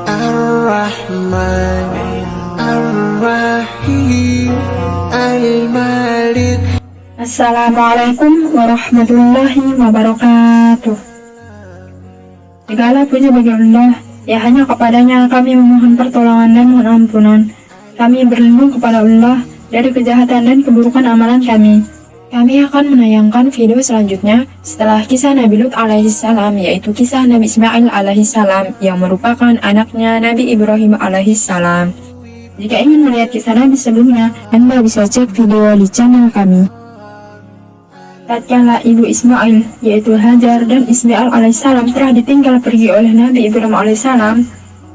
Ar-Rahman Ar-Rahim Al-Malik. Assalamualaikum warahmatullahi wabarakatuh. Segala puji bagi Allah, ya hanya kepadanya kami memohon pertolongan dan mohon ampunan. Kami berlindung kepada Allah dari kejahatan dan keburukan amalan kami. Kami akan menayangkan video selanjutnya setelah kisah Nabi Lut alaihissalam, yaitu kisah Nabi Ismail alaihissalam yang merupakan anaknya Nabi Ibrahim alaihissalam. Jika ingin melihat kisah Nabi sebelumnya, Anda bisa cek video di channel kami. Tatkala ibu Ismail, yaitu Hajar dan Ismail alaihissalam telah ditinggal pergi oleh Nabi Ibrahim alaihissalam,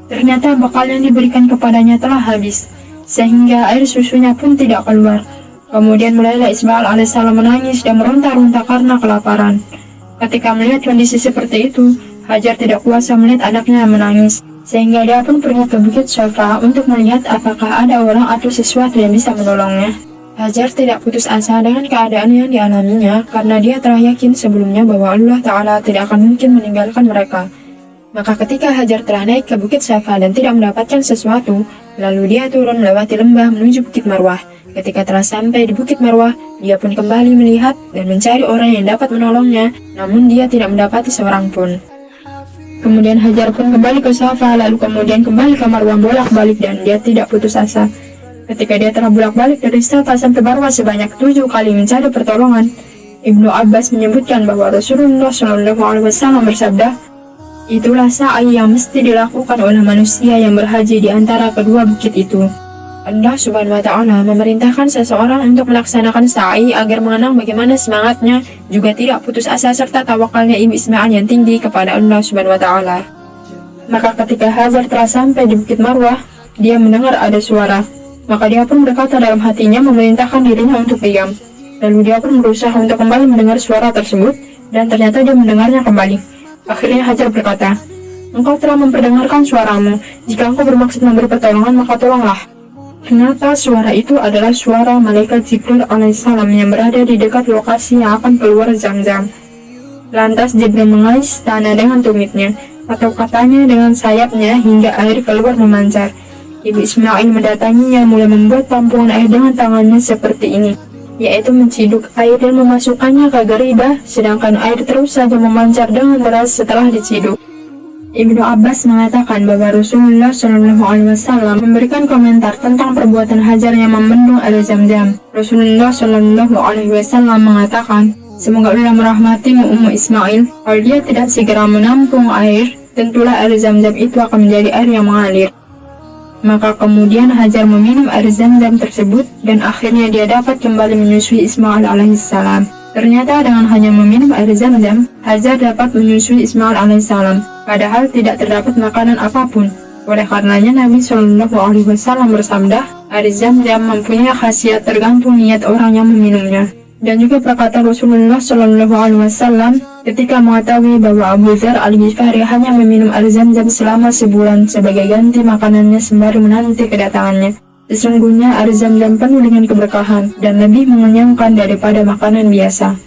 ternyata bekal yang diberikan kepadanya telah habis, sehingga air susunya pun tidak keluar. Kemudian mulailah Ismail alaihissalam menangis dan meronta-ronta karena kelaparan. Ketika melihat kondisi seperti itu, Hajar tidak kuasa melihat anaknya menangis, sehingga dia pun pergi ke Bukit Safa untuk melihat apakah ada orang atau sesuatu yang bisa menolongnya. Hajar tidak putus asa dengan keadaan yang dialaminya karena dia telah yakin sebelumnya bahwa Allah Ta'ala tidak akan mungkin meninggalkan mereka. Maka ketika Hajar telah naik ke Bukit Safa dan tidak mendapatkan sesuatu, lalu dia turun melewati lembah menuju Bukit Marwah. Ketika telah sampai di Bukit Marwah, dia pun kembali melihat dan mencari orang yang dapat menolongnya, namun dia tidak mendapati seorang pun. Kemudian Hajar pun kembali ke Safa, lalu kemudian kembali ke Marwah bolak-balik dan dia tidak putus asa. Ketika dia telah bolak-balik dari Safa sampai Marwah sebanyak 7 kali mencari pertolongan, Ibnu Abbas menyebutkan bahwa Rasulullah SAW bersabda, "Itulah sa'i yang mesti dilakukan oleh manusia yang berhaji di antara kedua bukit itu." Allah Subhanahu wa Ta'ala memerintahkan seseorang untuk melaksanakan sa'i agar mengenang bagaimana semangatnya, juga tidak putus asa serta tawakalnya ibu Ismail yang tinggi kepada Allah Subhanahu wa Ta'ala. Maka ketika Hajar telah sampai di Bukit Marwah, dia mendengar ada suara. Maka dia pun berkata dalam hatinya memerintahkan dirinya untuk diam. Lalu dia pun berusaha untuk kembali mendengar suara tersebut, dan ternyata dia mendengarnya kembali. Akhirnya Hajar berkata, "Engkau telah memperdengarkan suaramu. Jika engkau bermaksud memberi pertolongan, maka tolonglah." Ternyata suara itu adalah suara malaikat Jibril alaihissalam yang berada di dekat lokasi yang akan keluar Zam-Zam. Lantas Jibril mengais tanah dengan tumitnya, atau katanya dengan sayapnya, hingga air keluar memancar. Ibu Ismail mendatanginya mulai membuat tampungan air dengan tangannya seperti ini, yaitu menciduk air dan memasukkannya ke geribah, sedangkan air terus saja memancar dengan deras setelah diciduk. Ibnu Abbas mengatakan bahwa Rasulullah SAW memberikan komentar tentang perbuatan Hajar yang membendung air Zam-Zam. Rasulullah SAW mengatakan, "Semoga Allah merahmatimu Ummu Ismail. Kalau dia tidak segera menampung air, tentulah air Zam-Zam itu akan menjadi air yang mengalir." Maka kemudian Hajar meminum air Zam-Zam tersebut dan akhirnya dia dapat kembali menyusui Ismail alaihissalam. Ternyata dengan hanya meminum air Zam-Zam, Hajar dapat menyusui Ismail alaihissalam, padahal tidak terdapat makanan apapun. Oleh karenanya Nabi SAW bersabda, air Zam-Zam mempunyai khasiat tergantung niat orang yang meminumnya. Dan juga perkataan Rasulullah SAW ketika mengetahui bahwa Abu Dzar al-Ghifari hanya meminum air Zam-Zam selama sebulan sebagai ganti makanannya sembari menanti kedatangannya. Sesungguhnya air Zam-Zam penuh dengan keberkahan dan lebih mengenyangkan daripada makanan biasa.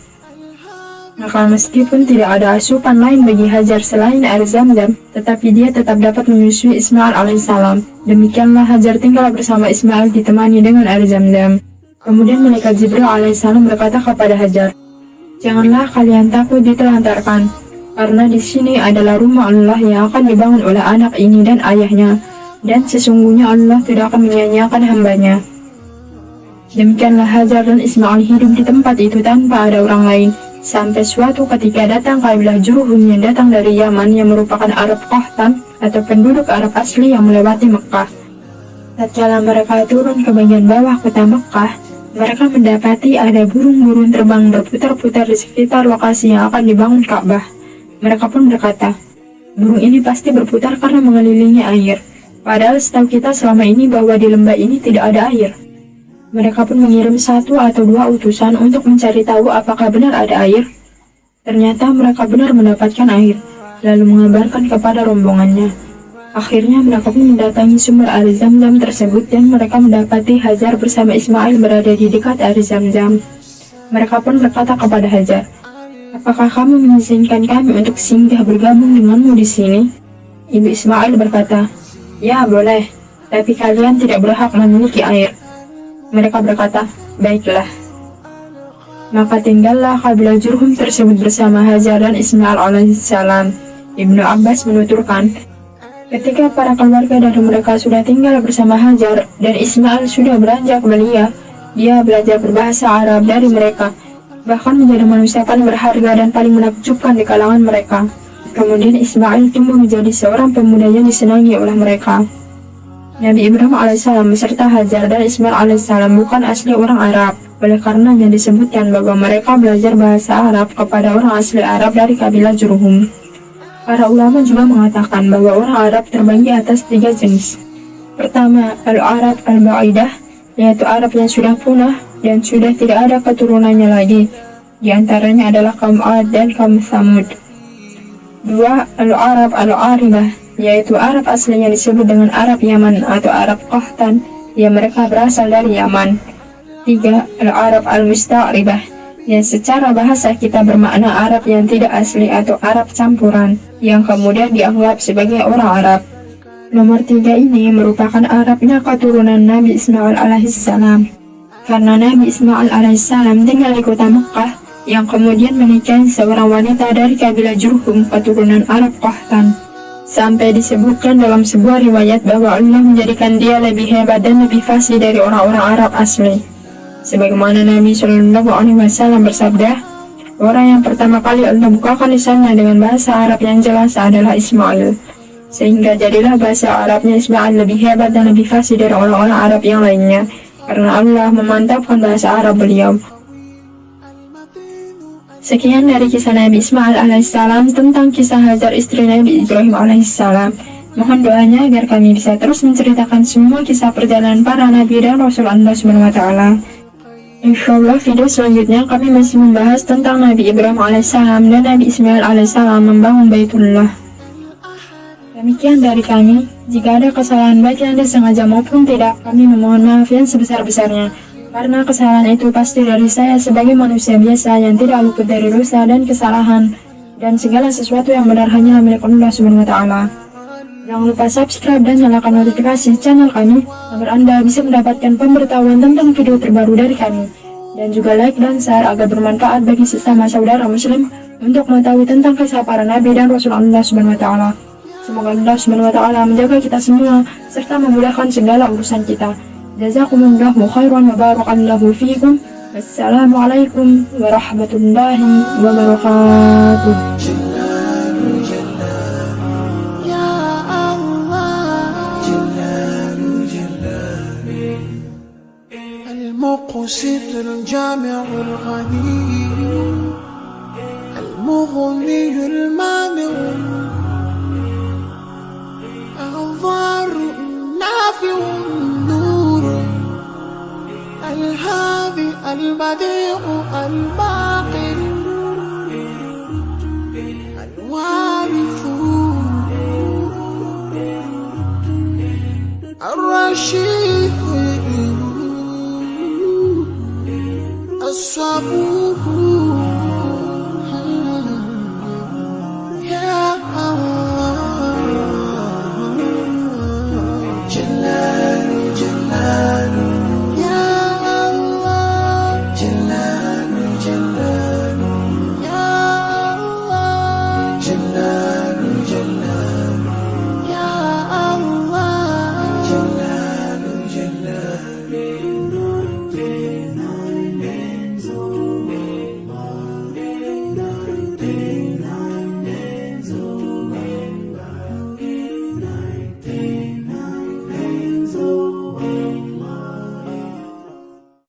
Maka meskipun tidak ada asupan lain bagi Hajar selain air Zam-Zam, tetapi dia tetap dapat menyusui Ismail alaihissalam. Demikianlah Hajar tinggal bersama Ismail ditemani dengan air Zam-Zam. Kemudian malaikat Jibril alaihissalam berkata kepada Hajar, "Janganlah kalian takut ditelantarkan, karena di sini adalah rumah Allah yang akan dibangun oleh anak ini dan ayahnya, dan sesungguhnya Allah tidak akan menyia-nyiakan hambanya." Demikianlah Hajar dan Ismail hidup di tempat itu tanpa ada orang lain, sampai suatu ketika datang kabilah Jurhum yang datang dari Yaman yang merupakan Arab Qahtan atau penduduk Arab asli yang melewati Mekah. Tatkala mereka turun ke bagian bawah kota Mekah, mereka mendapati ada burung-burung terbang berputar-putar di sekitar lokasi yang akan dibangun Ka'bah. Mereka pun berkata, "Burung ini pasti berputar karena mengelilingi air. Padahal setahu kita selama ini bahwa di lembah ini tidak ada air." Mereka pun mengirim 1 atau 2 utusan untuk mencari tahu apakah benar ada air. Ternyata mereka benar mendapatkan air, lalu mengabarkan kepada rombongannya. Akhirnya mereka pun mendatangi sumber air Zam-Zam tersebut dan mereka mendapati Hajar bersama Ismail berada di dekat air Zam-Zam. Mereka pun berkata kepada Hajar, "Apakah kamu mengizinkan kami untuk singgah bergabung denganmu di sini?" Ibu Ismail berkata, "Ya, boleh, tapi kalian tidak berhak memiliki air." Mereka berkata, "Baiklah." Maka tinggallah kabilah Jurhum tersebut bersama Hajar dan Ismail alaihissalam. Ibnu Abbas menuturkan, ketika para keluarga dari mereka sudah tinggal bersama Hajar dan Ismail sudah beranjak belia, dia belajar berbahasa Arab dari mereka, bahkan menjadi manusia paling berharga dan paling menakjubkan di kalangan mereka. Kemudian Ismail tumbuh menjadi seorang pemuda yang disenangi oleh mereka. Nabi Ibrahim alaihissalam beserta Hajar dan Ismail alaihissalam bukan asli orang Arab. Oleh karenanya disebutkan bahwa mereka belajar bahasa Arab kepada orang asli Arab dari kabilah Jurhum. Para ulama juga mengatakan bahwa orang Arab terbagi atas 3 jenis. Pertama, Al-Arab Al-Ba'idah, yaitu Arab yang sudah punah dan sudah tidak ada keturunannya lagi. Di antaranya adalah kaum Ad dan kaum Thamud. 2. Al-Arab Al-Aribah, yaitu Arab aslinya disebut dengan Arab Yaman atau Arab Qahtan, yang mereka berasal dari Yaman. 3. Al-Arab Al-Musta'ribah, yang secara bahasa kita bermakna Arab yang tidak asli atau Arab campuran, yang kemudian dianggap sebagai orang Arab. Nomor 3 ini merupakan Arabnya keturunan Nabi Ismail alaihissalam, karena Nabi Ismail alaihissalam tinggal di kota Mekah, yang kemudian menikahi seorang wanita dari kabilah Jurhum keturunan Arab Qahtan. Sampai disebutkan dalam sebuah riwayat bahwa Allah menjadikan dia lebih hebat dan lebih fasih dari orang-orang Arab asli. Sebagaimana Nabi SAW bersabda, orang yang pertama kali Allah bukakan lisannya dengan bahasa Arab yang jelas adalah Ismail, sehingga jadilah bahasa Arabnya Ismail lebih hebat dan lebih fasih dari orang-orang Arab yang lainnya, karena Allah memantapkan bahasa Arab beliau. Sekian dari kisah Nabi Ismail alaihissalam tentang kisah Hajar istri Nabi Ibrahim alaihissalam. Mohon doanya agar kami bisa terus menceritakan semua kisah perjalanan para Nabi dan Rasul Allah SWT. Insyaallah video selanjutnya kami masih membahas tentang Nabi Ibrahim alaihissalam dan Nabi Ismail alaihissalam membangun Baitullah. Demikian dari kami. Jika ada kesalahan baik yang disengaja maupun tidak, kami memohon maaf yang sebesar-besarnya. Karena kesalahan itu pasti dari saya sebagai manusia biasa yang tidak luput dari dosa dan kesalahan, dan segala sesuatu yang benar hanya milik Allah SWT. Jangan lupa subscribe dan nyalakan notifikasi channel kami agar Anda bisa mendapatkan pemberitahuan tentang video terbaru dari kami. Dan juga like dan share agar bermanfaat bagi sesama saudara muslim untuk mengetahui tentang kisah para nabi dan rasul Allah SWT. Semoga Allah SWT menjaga kita semua serta memudahkan segala urusan kita. Jazakumullahu khairan wa barakallahu fiikum. Wassalamualaikum warahmatullahi wabarakatuh. المقسط الجامع الغني المغني المانع الضار النافع النور الهادي البديع الباقي الوارث الرشيد